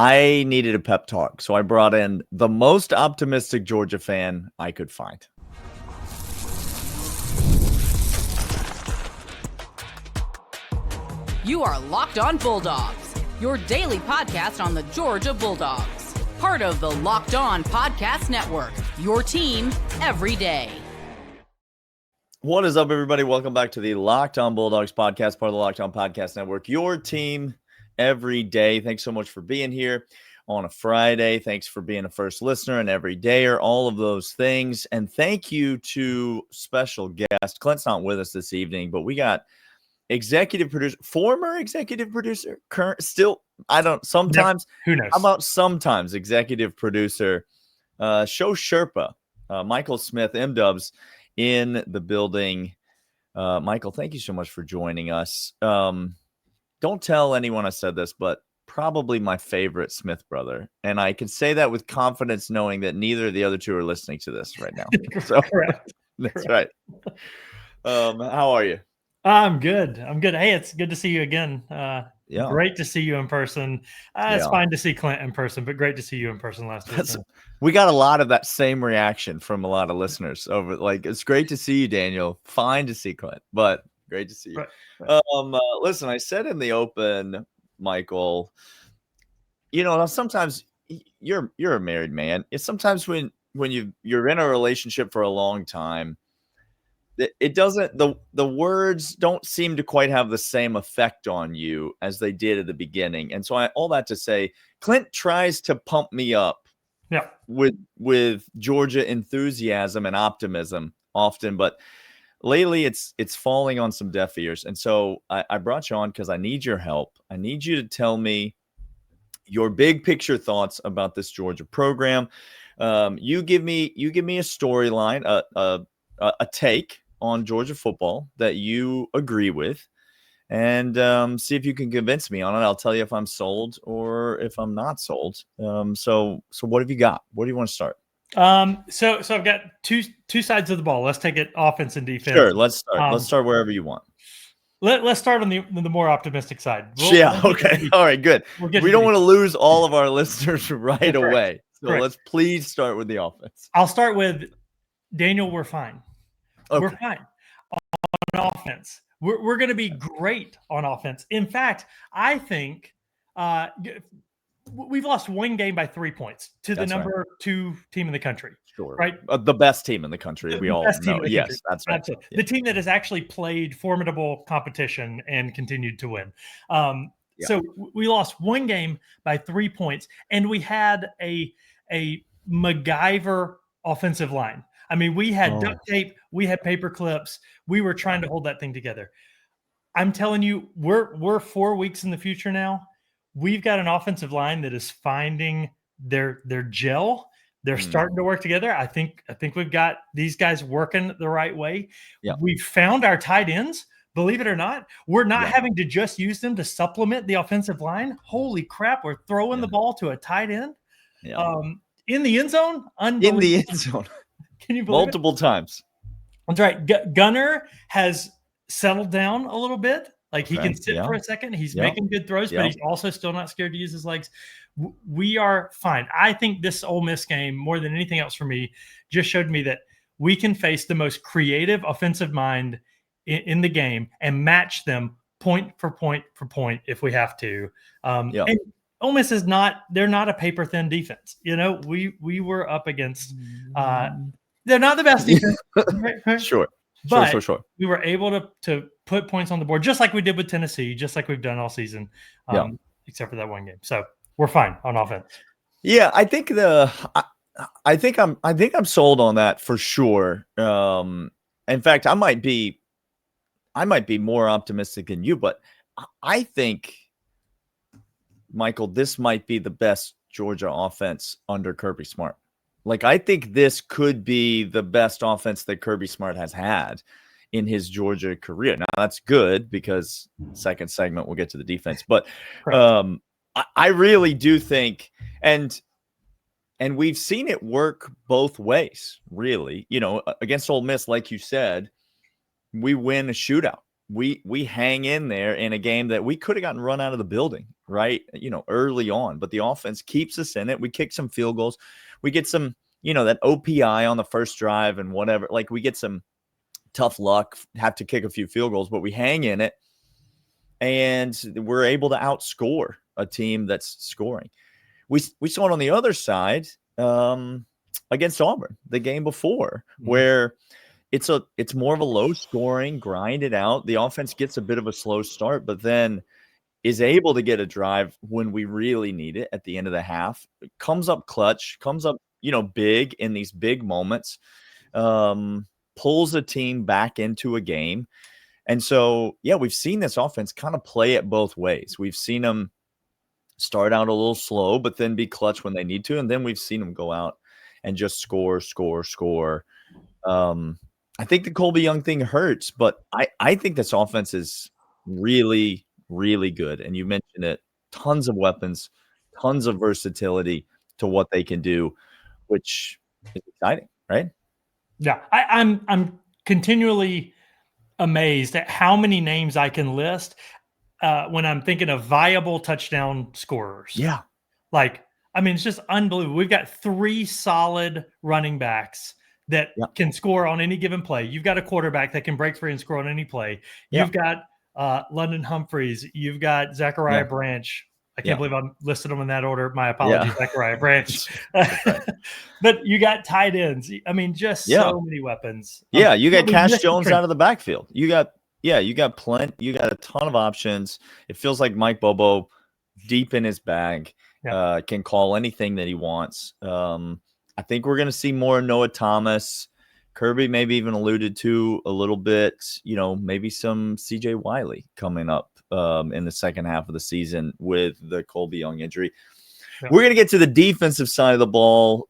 I needed a pep talk, so I brought in the most optimistic Georgia fan I could find. You are Locked On Bulldogs, your daily podcast on the Georgia Bulldogs. Part of the Locked On Podcast Network, your team every day. What is up, everybody? Welcome back to the Locked On Bulldogs podcast, part of the Locked On Podcast Network, your team every day. Thanks so much for being here on a Friday. Thanks for being a first listener and everydayer, all of those things. And thank you to special guest. Clint's not with us this evening, but we got executive producer, former executive producer, current, still, I don't, sometimes, who knows? How about sometimes executive producer, show Sherpa, Michael Smith, M-Dubs, in the building. Michael, thank you so much for joining us. Don't tell anyone I said this, but probably my favorite Smith brother. And I can say that with confidence, knowing that neither of the other two are listening to this right now. So that's right. How are you? I'm good. Hey, it's good to see you again. Yeah. Great to see you in person. It's fine to see Clint in person, but great to see you in person last week. We got a lot of that same reaction from a lot of listeners over. Like, it's great to see you, Daniel. Fine to see Clint, but great to see you. Right. Listen, I said in the open, Michael, you know, sometimes you're a married man. It's sometimes when you're in a relationship for a long time, it doesn't, the words don't seem to quite have the same effect on you as they did at the beginning. And so all that to say, Clint tries to pump me up with Georgia enthusiasm and optimism often, but lately it's falling on some deaf ears. And so I brought you on because I need your help. I need you to tell me your big picture thoughts about this Georgia program. You give me a storyline, a take on Georgia football that you agree with, and see if you can convince me on it. I'll tell you if I'm sold or if I'm not sold. So what have you got? Where do you want to start? So I've got two sides of the ball. Let's take it offense and defense. Sure, let's start. Let's start wherever you want. Let's start on the more optimistic side. Okay. All right, good. We don't want to lose all of our listeners right away. So let's please start with the offense. I'll start with Daniel. We're fine. Okay. We're fine on offense. We're going to be great on offense. In fact, I think we've lost one game by 3 points to the number 2 team in the country. Sure. Right? The best team in the country. We all know. Yes, that's right. Absolutely. Yeah. The team that has actually played formidable competition and continued to win. So we lost one game by 3 points, and we had a MacGyver offensive line. I mean, we had duct tape, we had paper clips, we were trying to hold that thing together. I'm telling you, we're 4 weeks in the future now. We've got an offensive line that is finding their gel. They're starting to work together. I think we've got these guys working the right way. Yeah. We've found our tight ends. Believe it or not, we're not having to just use them to supplement the offensive line. Holy crap, we're throwing the ball to a tight end in the end zone. In the end zone. Can you believe multiple times? That's right. Gunner has settled down a little bit. Like he can sit for a second. He's making good throws, but he's also still not scared to use his legs. We are fine. I think this Ole Miss game, more than anything else for me, just showed me that we can face the most creative offensive mind in the game and match them point for point for point if we have to. And Ole Miss is they're not a paper thin defense. You know, we were up against they're not the best defense. Right? Sure. We were able to put points on the board just like we did with Tennessee, just like we've done all season, except for that one game. So we're fine on offense. Yeah, I think I think I'm sold on that for sure. In fact, I might be more optimistic than you, but I think, Michael, this might be the best Georgia offense under Kirby Smart. Like, I think this could be the best offense that Kirby Smart has had in his Georgia career. Now, that's good because second segment we'll get to the defense. But I really do think, and we've seen it work both ways, really. You know, against Ole Miss, like you said, we win a shootout. we hang in there in a game that we could have gotten run out of the building, right? Early on, but the offense keeps us in it. We kick some field goals. We get some, that OPI on the first drive and whatever. Like, we get some tough luck, have to kick a few field goals, but we hang in it, and we're able to outscore a team that's scoring. We saw it on the other side against Auburn the game before, where it's more of a low scoring, grind it out. The offense gets a bit of a slow start, but then is able to get a drive when we really need it at the end of the half. It comes up clutch, comes up, big in these big moments, pulls a team back into a game. And so, yeah, we've seen this offense kind of play it both ways. We've seen them start out a little slow, but then be clutch when they need to. And then we've seen them go out and just score. I think the Colby Young thing hurts, but I think this offense is really, really good. And you mentioned it, tons of weapons, tons of versatility to what they can do, which is exciting, right? Yeah, I'm continually amazed at how many names I can list when I'm thinking of viable touchdown scorers. Yeah. It's just unbelievable. We've got 3 solid running backs that can score on any given play. You've got a quarterback that can break free and score on any play. You've got London Humphreys. You've got Zachariah Branch. I can't believe I listed them in that order. My apologies, Zachariah Branch. But you got tight ends. So many weapons. Yeah, you got Cash Jones out of the backfield. You got Clint. You got a ton of options. It feels like Mike Bobo, deep in his bag, can call anything that he wants. I think we're going to see more Noah Thomas. Kirby maybe even alluded to a little bit, maybe some CJ Wiley coming up in the second half of the season with the Colby Young injury. Yeah. We're going to get to the defensive side of the ball.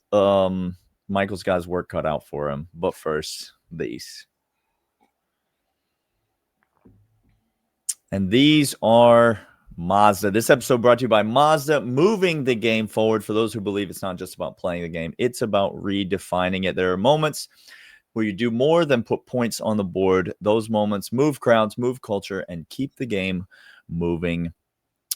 Michael's got his work cut out for him. But first, these. And these are Mazda. This episode brought to you by Mazda, moving the game forward. For those who believe it's not just about playing the game, it's about redefining it. There are moments where you do more than put points on the board. Those moments move crowds, move culture, and keep the game moving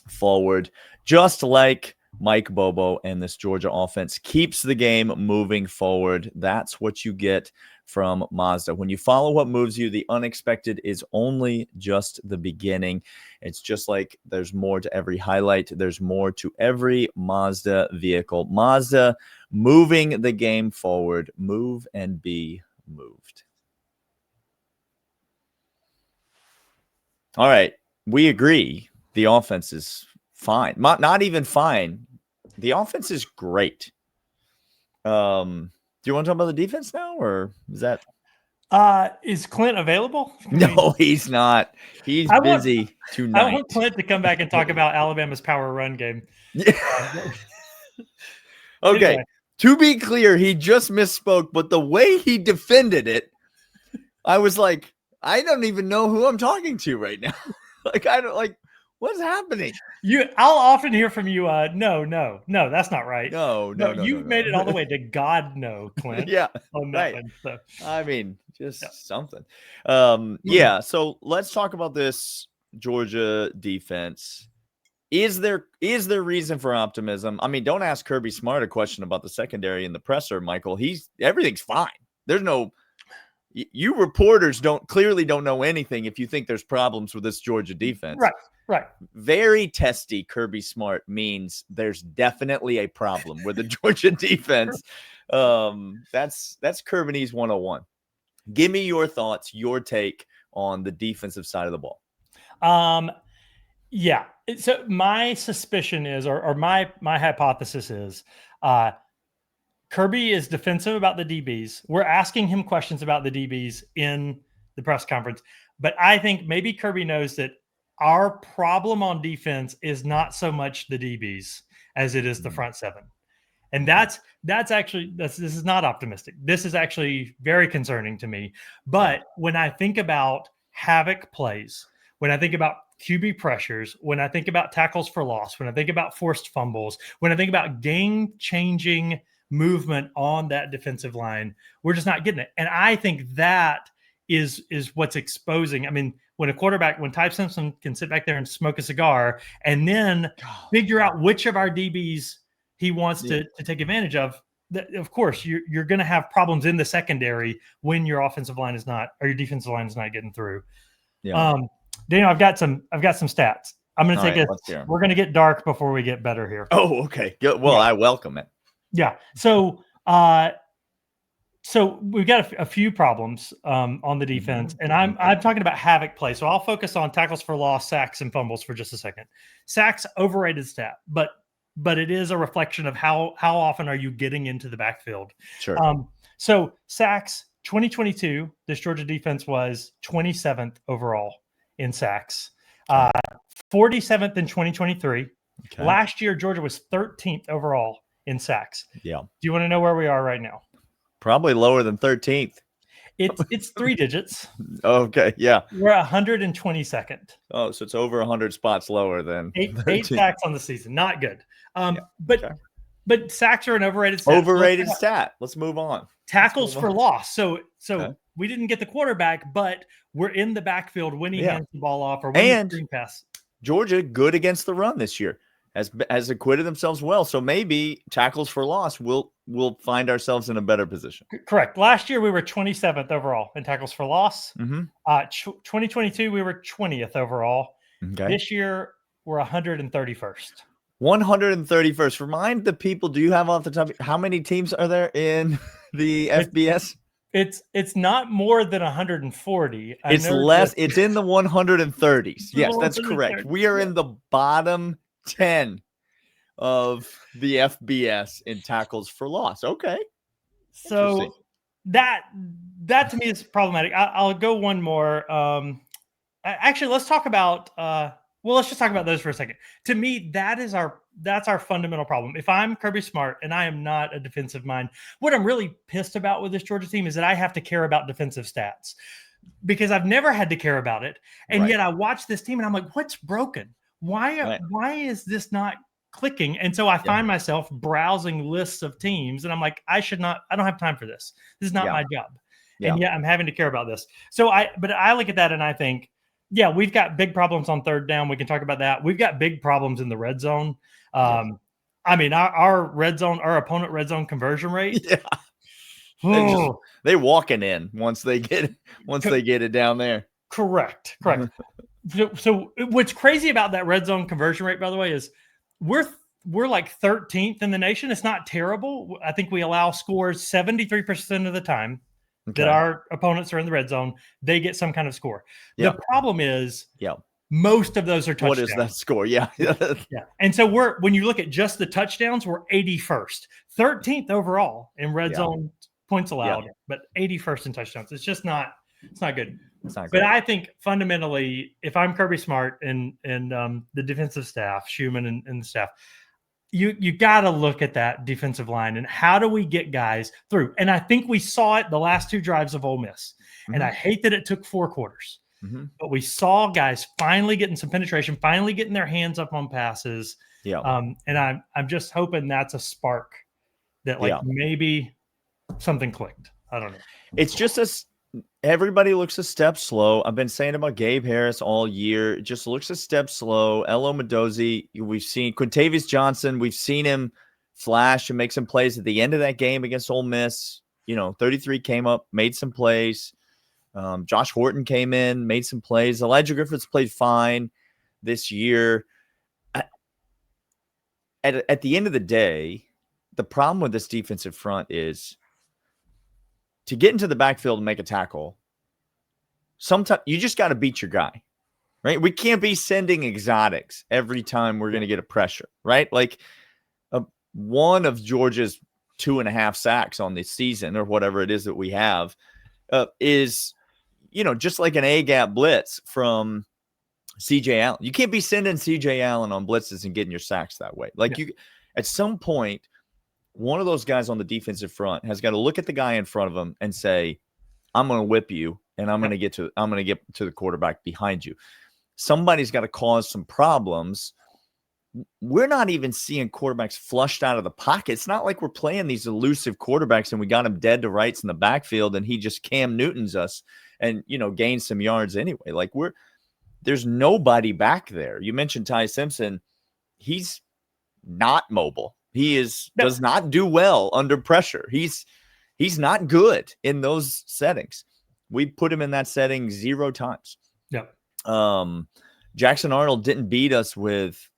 forward. Just like Mike Bobo and this Georgia offense keeps the game moving forward. That's what you get from Mazda. When you follow what moves you, the unexpected is only just the beginning. It's just like there's more to every highlight. There's more to every Mazda vehicle. Mazda, moving the game forward. Move and be moved. All right. We agree. The offense is fine. Not even fine. The offense is great. Do you want to talk about the defense now, or is that? Is Clint available? No, he's not. He's busy tonight. I want Clint to come back and talk about Alabama's power run game. Yeah. Okay. Anyway. To be clear, he just misspoke, but the way he defended it, I was like, I don't even know who I'm talking to right now. What's happening? I'll often hear from you. No, that's not right. No. You've made it all the way to God, no, Clint. Yeah, on that one, so. Something. Yeah. So let's talk about this Georgia defense. Is there reason for optimism? Don't ask Kirby Smart a question about the secondary in the presser, Michael. Everything's fine. There's no. You reporters clearly don't know anything if you think there's problems with this Georgia defense. Right. Very testy Kirby Smart means there's definitely a problem with the Georgia defense. That's Kirby's 101. Give me your thoughts, your take on the defensive side of the ball. Yeah. So my suspicion is, or my hypothesis is, Kirby is defensive about the DBs. We're asking him questions about the DBs in the press conference, but I think maybe Kirby knows that our problem on defense is not so much the DBs as it is the front seven. And this is not optimistic. This is actually very concerning to me. But when I think about havoc plays, when I think about QB pressures, when I think about tackles for loss, when I think about forced fumbles, when I think about game-changing movement on that defensive line, we're just not getting it. And I think that is what's exposing. when Ty Simpson can sit back there and smoke a cigar and then figure out which of our DBs he wants to take advantage of, of course, you're going to have problems in the secondary when your offensive line is not, or your defensive line is not getting through. Yeah. Daniel, I've got some stats. I'm going to take it. We're going to get dark before we get better here. Oh, okay. Good. Well, I welcome it. Yeah. So we've got a few problems on the defense, and I'm talking about havoc play. So I'll focus on tackles for loss, sacks, and fumbles for just a second. Sacks, overrated stat, but it is a reflection of how often are you getting into the backfield. Sure. So sacks, 2022, this Georgia defense was 27th overall in sacks, 47th in 2023. Okay. Last year, Georgia was 13th overall in sacks. Yeah. Do you want to know where we are right now? Probably lower than 13th. It's 3 digits. Okay, yeah. We're 122nd. Oh, so it's over 100 spots lower than 8 sacks on the season. Not good. But sacks are an overrated stat. Overrated stat. Let's move on. Tackles for loss. So we didn't get the quarterback, but we're in the backfield when he hands the ball off or when the screen pass. Georgia good against the run this year. Has acquitted themselves well. So maybe tackles for loss we'll find ourselves in a better position. Correct. Last year we were 27th overall in tackles for loss. 2022 we were 20th overall. Okay. This year we're 131st. 131st. Remind the people, do you have off the top, how many teams are there in the FBS? It's not more than 140. It's less. It's in the 130s. Yes, that's correct. We are in the bottom 10 of the FBS in tackles for loss. Okay. So that to me is problematic. I'll go one more. Actually, let's talk about let's just talk about those for a second. To me, that's our fundamental problem. If I'm Kirby Smart and I am not a defensive mind, what I'm really pissed about with this Georgia team is that I have to care about defensive stats because I've never had to care about it. And yet I watch this team and I'm like, what's broken? Why is this not clicking? And so I find myself browsing lists of teams and I'm like, I don't have time for this. This is not my job. And yet I'm having to care about this. But I look at that and I think, we've got big problems on third down. We can talk about that. We've got big problems in the red zone. I mean, our opponent red zone conversion rate. Yeah. They're walking in once they get it down there. Correct. So what's crazy about that red zone conversion rate, by the way, is we're like 13th in the nation. It's not terrible. I think we allow scores 73% of the time that our opponents are in the red zone. They get some kind of score. The problem is most of those are touchdowns. What is that score? Yeah. And so when you look at just the touchdowns, we're 81st, 13th overall in red zone points allowed, but 81st in touchdowns. It's just not good. But I think fundamentally, if I'm Kirby Smart and the defensive staff, Schumann and the staff, you got to look at that defensive line and how do we get guys through? And I think we saw it the last 2 drives of Ole Miss. And I hate that it took 4 quarters. But we saw guys finally getting some penetration, finally getting their hands up on passes. And I'm just hoping that's a spark that maybe something clicked. I don't know. It's just everybody looks a step slow. I've been saying about Gabe Harris all year. It just looks a step slow. Elo Mendoza, we've seen Quintavious Johnson. We've seen him flash and make some plays at the end of that game against Ole Miss. 33 came up, made some plays. Josh Horton came in, made some plays. Elijah Griffiths played fine this year. At the end of the day, the problem with this defensive front is to get into the backfield and make a tackle, sometimes you just got to beat your guy, right? We can't be sending exotics every time we're going to get a pressure, right? Like one of Georgia's 2.5 sacks on this season or whatever it is that we have is, just like an A-gap blitz from CJ Allen. You can't be sending CJ Allen on blitzes and getting your sacks that way. At some point, one of those guys on the defensive front has got to look at the guy in front of him and say, I'm going to whip you and I'm going to get to the quarterback behind you. Somebody's got to cause some problems. We're not even seeing quarterbacks flushed out of the pocket. It's not like we're playing these elusive quarterbacks and we got him dead to rights in the backfield and he just Cam Newtons us and, gains some yards anyway. Like there's nobody back there. You mentioned Ty Simpson. He's not mobile. He does not do well under pressure. He's not good in those settings. We put him in that setting 0 times. Yep. Jackson Arnold didn't beat us with,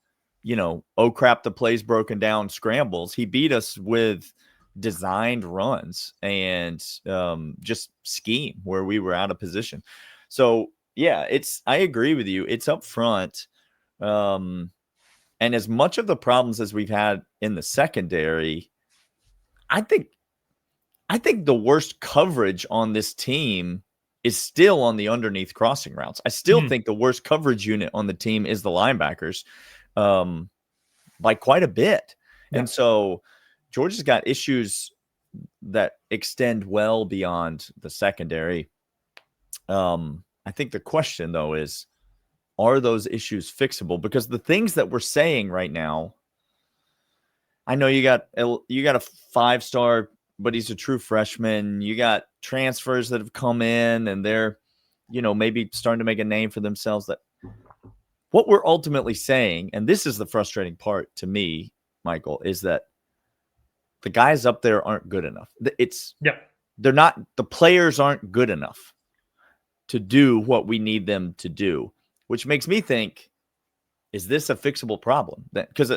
oh crap, the play's broken down scrambles. He beat us with designed runs and just scheme where we were out of position. So yeah, I agree with you. It's up front. And as much of the problems as we've had in the secondary, I think the worst coverage on this team is still on the underneath crossing routes. I still think the worst coverage unit on the team is the linebackers by quite a bit. Yeah. And so Georgia's got issues that extend well beyond the secondary. I think the question, though, is, are those issues fixable? Because the things that we're saying right now, I know you got a 5-star, but he's a true freshman. You got transfers that have come in and they're, maybe starting to make a name for themselves. That what we're ultimately saying, and this is the frustrating part to me, Michael, is that the guys up there aren't good enough. They're not, the players aren't good enough to do what we need them to do, which makes me think, is this a fixable problem? Because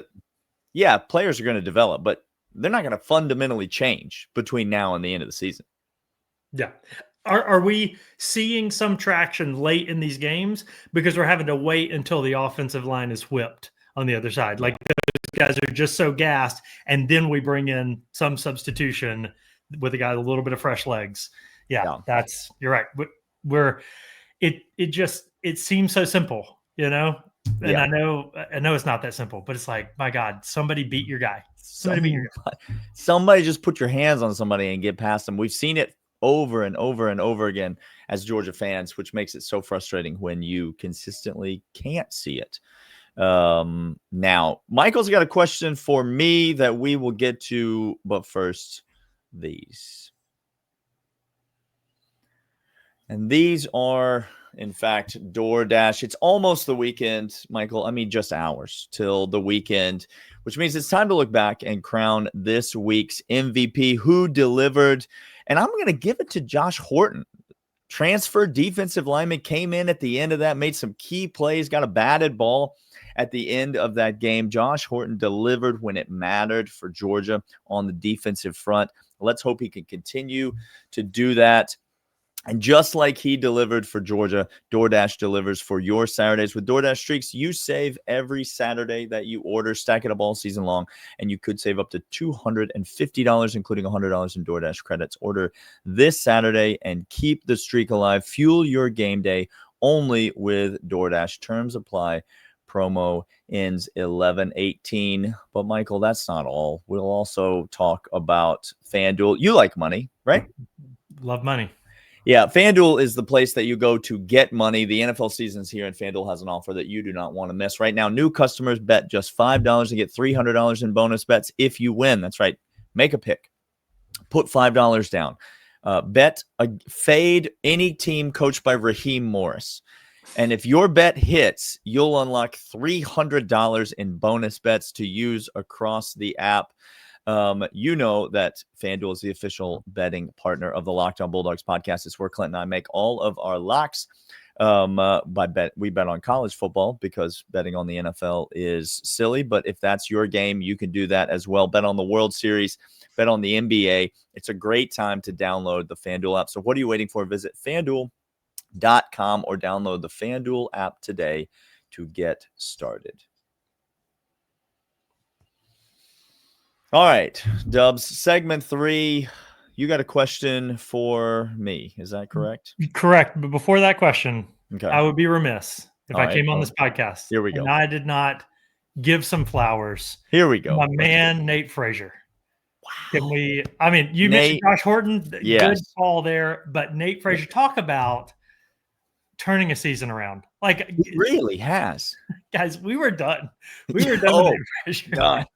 players are going to develop, but they're not going to fundamentally change between now and the end of the season. Yeah. Are we seeing some traction late in these games because we're having to wait until the offensive line is whipped on the other side? Like those guys are just so gassed, and then we bring in some substitution with a guy with a little bit of fresh legs. Yeah. You're right. It seems so simple, And I know it's not that simple, but it's like, my God, somebody beat your guy. Somebody just put your hands on somebody and get past them. We've seen it over and over and over again as Georgia fans, which makes it so frustrating when you consistently can't see it. Now, Michael's got a question for me that we will get to, but first, these. And these are, in fact, DoorDash. It's almost the weekend, Michael. I mean, just hours till the weekend, which means it's time to look back and crown this week's MVP. Who delivered? And I'm going to give it to Josh Horton. Transfer defensive lineman, came in at the end of that, made some key plays, got a batted ball at the end of that game. Josh Horton delivered when it mattered for Georgia on the defensive front. Let's hope he can continue to do that. And just like he delivered for Georgia, DoorDash delivers for your Saturdays. With DoorDash Streaks, you save every Saturday that you order. Stack it up all season long, and you could save up to $250, including $100 in DoorDash credits. Order this Saturday and keep the streak alive. Fuel your game day only with DoorDash. Terms apply. Promo ends 11/18. But, Michael, that's not all. We'll also talk about FanDuel. You like money, right? Love money. Yeah, FanDuel is the place that you go to get money. The NFL season's here, and FanDuel has an offer that you do not want to miss. Right now, new customers bet just $5 and get $300 in bonus bets if you win. That's right. Make a pick. Put $5 down. Fade any team coached by Raheem Morris. And if your bet hits, you'll unlock $300 in bonus bets to use across the app. You know that FanDuel is the official betting partner of the Locked On Bulldogs podcast. It's where Clint and I make all of our locks. We bet on college football because betting on the NFL is silly. But if that's your game, you can do that as well. Bet on the World Series, bet on the NBA. It's a great time to download the FanDuel app. So what are you waiting for? Visit FanDuel.com or download the FanDuel app today to get started. All right, Dubs, segment 3, you got a question for me. Is that correct? Correct. But before that question, I would be remiss if I came on this podcast. Here we go. And I did not give some flowers. Here we go. My man, Nate Frazier. Wow. You mentioned Josh Horton. Yes. Good call there. But Nate Frazier, talk about turning a season around. Like, he really has. Guys, we were done. We were done with Nate Frazier. Done.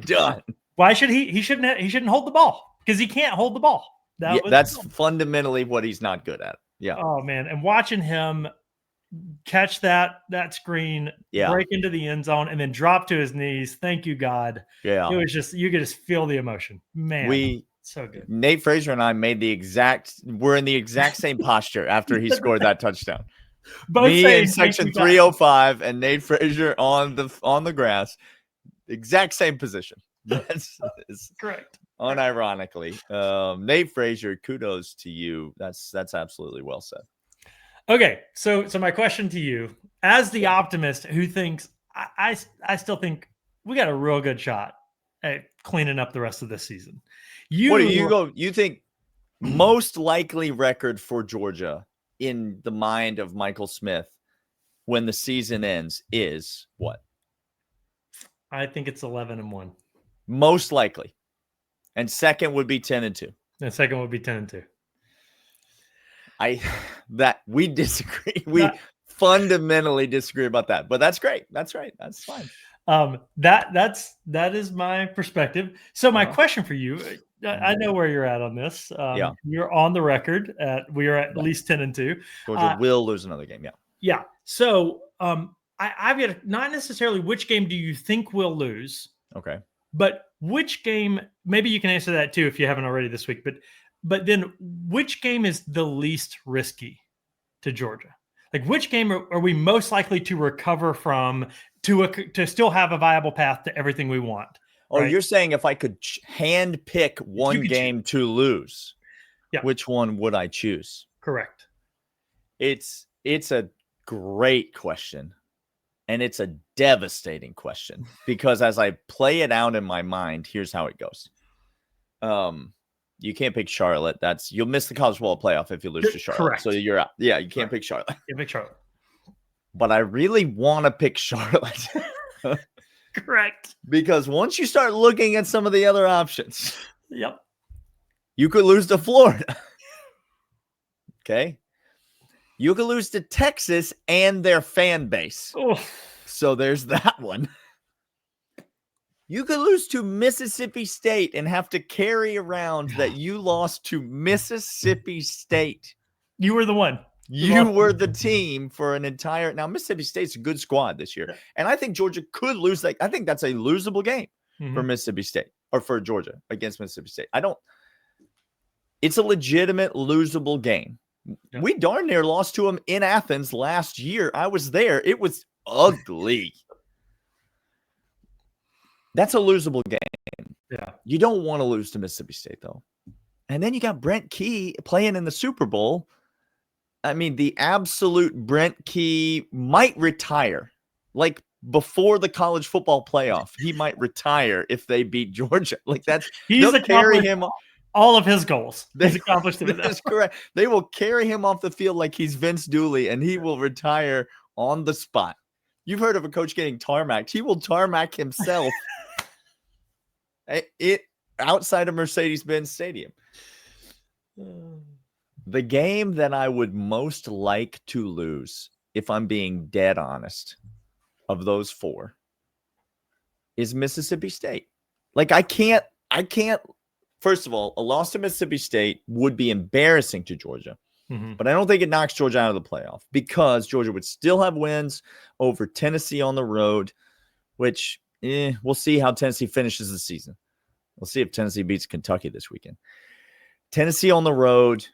Done. Why should he shouldn't hold the ball, because he can't hold the ball. That's fundamentally what he's not good at. Yeah. Oh man. And watching him catch that screen, break into the end zone, and then drop to his knees. Thank you, God. Yeah. It was just, you could just feel the emotion. Man, so good. Nate Frazier and I we're in the exact same posture after he scored that touchdown. Both Me in section 305 and Nate Frazier on the grass. Exact same position. That's correct. Unironically. Nate Frazier, kudos to you. That's absolutely well said. Okay, so my question to you, as the optimist who thinks I still think we got a real good shot at cleaning up the rest of this season. You think most likely record for Georgia in the mind of Michael Smith when the season ends is what? I think it's 11-1. Most likely. And second would be 10-2. And second would be 10-2. We disagree. We fundamentally disagree about that, but that's great. That's right. That's fine. That is my perspective. So my question for you, I know where you're at on this. You're on the record we are at least 10-2. Georgia will lose another game. Yeah. Yeah. So I've got not necessarily which game do you think we'll lose? Okay. But which game? Maybe you can answer that too if you haven't already this week. But then which game is the least risky to Georgia? Like which game are we most likely to recover from to still have a viable path to everything we want? Oh, right? You're saying if I could hand pick one game to lose, which one would I choose? Correct. It's a great question. And it's a devastating question because as I play it out in my mind, here's how it goes. You can't pick Charlotte. You'll miss the college football playoff if you lose to Charlotte. Correct. So you're out. Yeah, you can't pick Charlotte. You pick Charlotte. But I really want to pick Charlotte. Correct. Because once you start looking at some of the other options, you could lose to Florida. Okay. You could lose to Texas and their fan base. Oh. So there's that one. You could lose to Mississippi State and have to carry around that you lost to Mississippi State. You were the one. You were the team for an entire. Now, Mississippi State's a good squad this year. And I think Georgia could lose. I think that's a losable game for Mississippi State or for Georgia against Mississippi State. It's a legitimate losable game. Yeah. We darn near lost to them in Athens last year. I was there. It was ugly. That's a losable game. Yeah. You don't want to lose to Mississippi State, though. And then you got Brent Key playing in the Super Bowl. I mean, the absolute Brent Key might retire. Like before the college football playoff, he might retire if they beat Georgia. Like he's carry him all of his goals. He's accomplished it. That's correct. They will carry him off the field like he's Vince Dooley, and he will retire on the spot. You've heard of a coach getting tarmacked. He will tarmac himself outside of Mercedes-Benz Stadium. The game that I would most like to lose, if I'm being dead honest, of those four, is Mississippi State. Like I can't. First of all, a loss to Mississippi State would be embarrassing to Georgia. But I don't think it knocks Georgia out of the playoff because Georgia would still have wins over Tennessee on the road, which we'll see how Tennessee finishes the season. We'll see if Tennessee beats Kentucky this weekend. Tennessee on the road,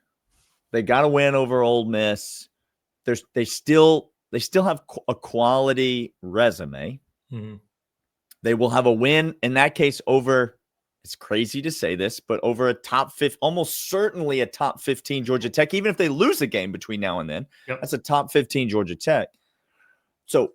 they got to win over Ole Miss. They still have a quality resume. They will have a win in that case over. It's crazy to say this, but over a top 5, almost certainly a top 15 Georgia Tech, even if they lose a game between now and then, that's a top 15 Georgia Tech. So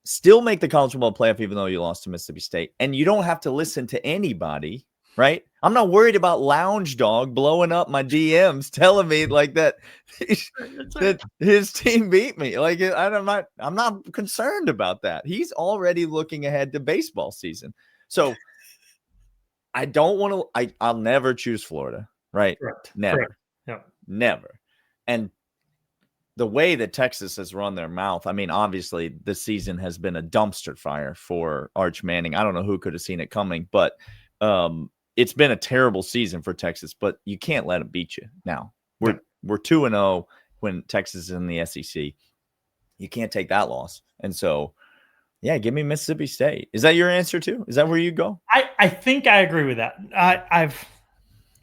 still make the college football playoff, even though you lost to Mississippi State. And you don't have to listen to anybody, right? I'm not worried about Lounge Dog blowing up my DMs, telling me like that his team beat me. Like I'm not concerned about that. He's already looking ahead to baseball season. So I don't want to. I'll never choose Florida, right? Correct. Never. Correct. Yep. Never. And the way that Texas has run their mouth, I mean, obviously this season has been a dumpster fire for Arch Manning. I don't know who could have seen it coming, but it's been a terrible season for Texas. But you can't let them beat you. Now we're 2-0 when Texas is in the SEC. You can't take that loss. And so, yeah, give me Mississippi State. Is that your answer too? Is that where you go? I think I agree with that.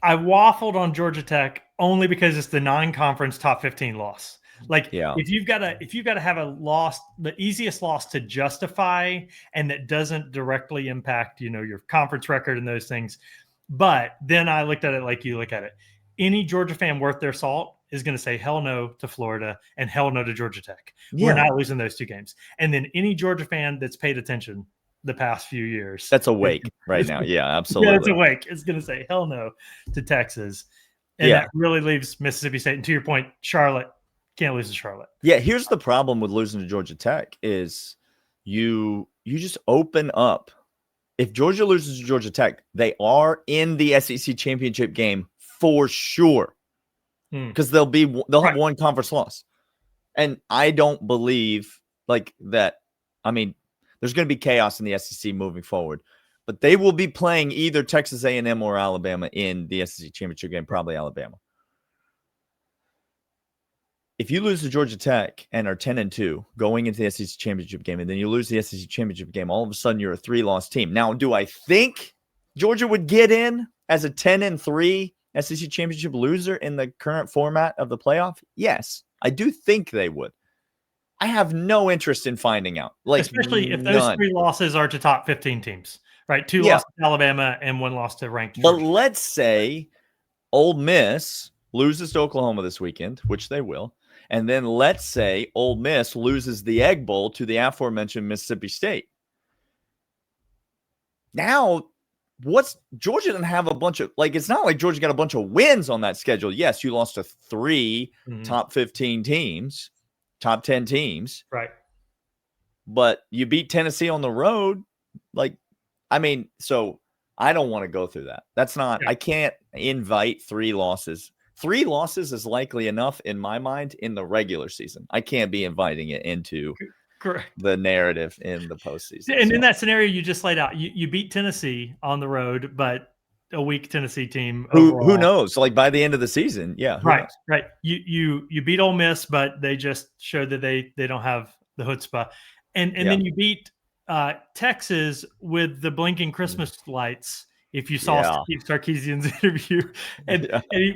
I waffled on Georgia Tech only because it's the non-conference top 15 loss. Like, if you've got to have a loss, the easiest loss to justify, and that doesn't directly impact, your conference record and those things. But then I looked at it like you look at it. Any Georgia fan worth their salt is going to say hell no to Florida and hell no to Georgia Tech. Yeah. We're not losing those 2 games. And then any Georgia fan that's paid attention the past few years, that's awake right now. Yeah, absolutely. That's awake. It's going to say hell no to Texas. And that really leaves Mississippi State. And to your point, Charlotte, can't lose to Charlotte. Yeah, here's the problem with losing to Georgia Tech is you just open up. If Georgia loses to Georgia Tech, they are in the SEC championship game for sure, because they'll have one conference loss. And I don't believe like that. I mean, there's going to be chaos in the SEC moving forward, but they will be playing either Texas A&M or Alabama in the SEC championship game, probably Alabama. If you lose to Georgia Tech and are 10-2 going into the SEC championship game, and then you lose the SEC championship game, all of a sudden you're a 3-loss team. Now, do I think Georgia would get in as a 10-3 SEC championship loser in the current format of the playoff? Yes, I do think they would. I have no interest in finding out. Like, especially if those 3 losses are to top 15 teams, right? 2 losses to Alabama and 1 loss to ranked Georgia. But let's say Ole Miss loses to Oklahoma this weekend, which they will. And then let's say Ole Miss loses the Egg Bowl to the aforementioned Mississippi State. Now, Georgia doesn't have a bunch of, like, it's not like Georgia got a bunch of wins on that schedule. Yes, you lost to 3 top 15 teams, top 10 teams. Right. But you beat Tennessee on the road. Like, I mean, so I don't want to go through that. That's not, I can't invite 3 losses. 3 losses is likely enough in my mind in the regular season. I can't be inviting it into the narrative in the postseason. And in that scenario you just laid out, you beat Tennessee on the road, but a weak Tennessee team. Who knows? Like by the end of the season, right. You beat Ole Miss, but they just showed that they don't have the chutzpah, and then you beat Texas with the blinking Christmas lights. If you saw Steve Sarkisian's interview,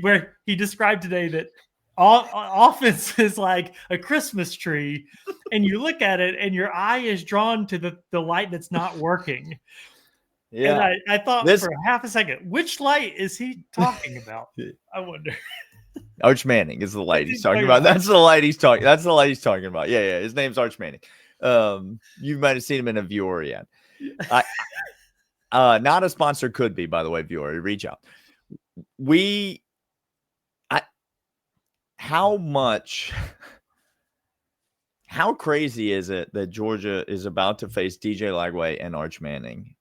where he described today that all offense is like a Christmas tree, and you look at it and your eye is drawn to the light that's not working. Yeah, and I thought for half a second, which light is he talking about? I wonder. Arch Manning is the light he's talking about. That's the light he's talking. That's the light he's talking about. Yeah. His name's Arch Manning. You might have seen him in a viewer yet. Not a sponsor, could be, by the way, viewer. Reach out. How crazy is it that Georgia is about to face DJ Lagway and Arch Manning?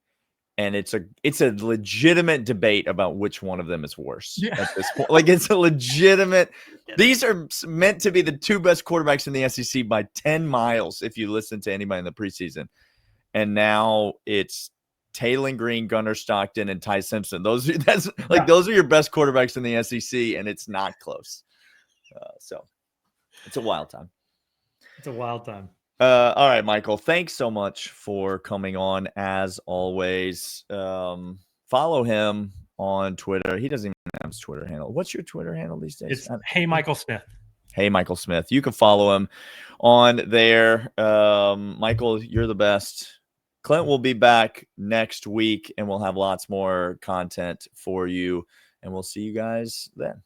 And it's a legitimate debate about which one of them is worse at this point. Like, it's a legitimate. These are meant to be the 2 best quarterbacks in the SEC by 10 miles if you listen to anybody in the preseason. And now it's Taylor Green, Gunnar Stockton, and Ty Simpson. Those are your best quarterbacks in the SEC, and it's not close. So it's a wild time. It's a wild time. All right, Michael, thanks so much for coming on as always. Follow him on Twitter. He doesn't even have his Twitter handle. What's your Twitter handle these days? It's Hey Michael Smith. Hey Michael Smith. You can follow him on there. Michael, you're the best. Clint will be back next week, and we'll have lots more content for you, and we'll see you guys then.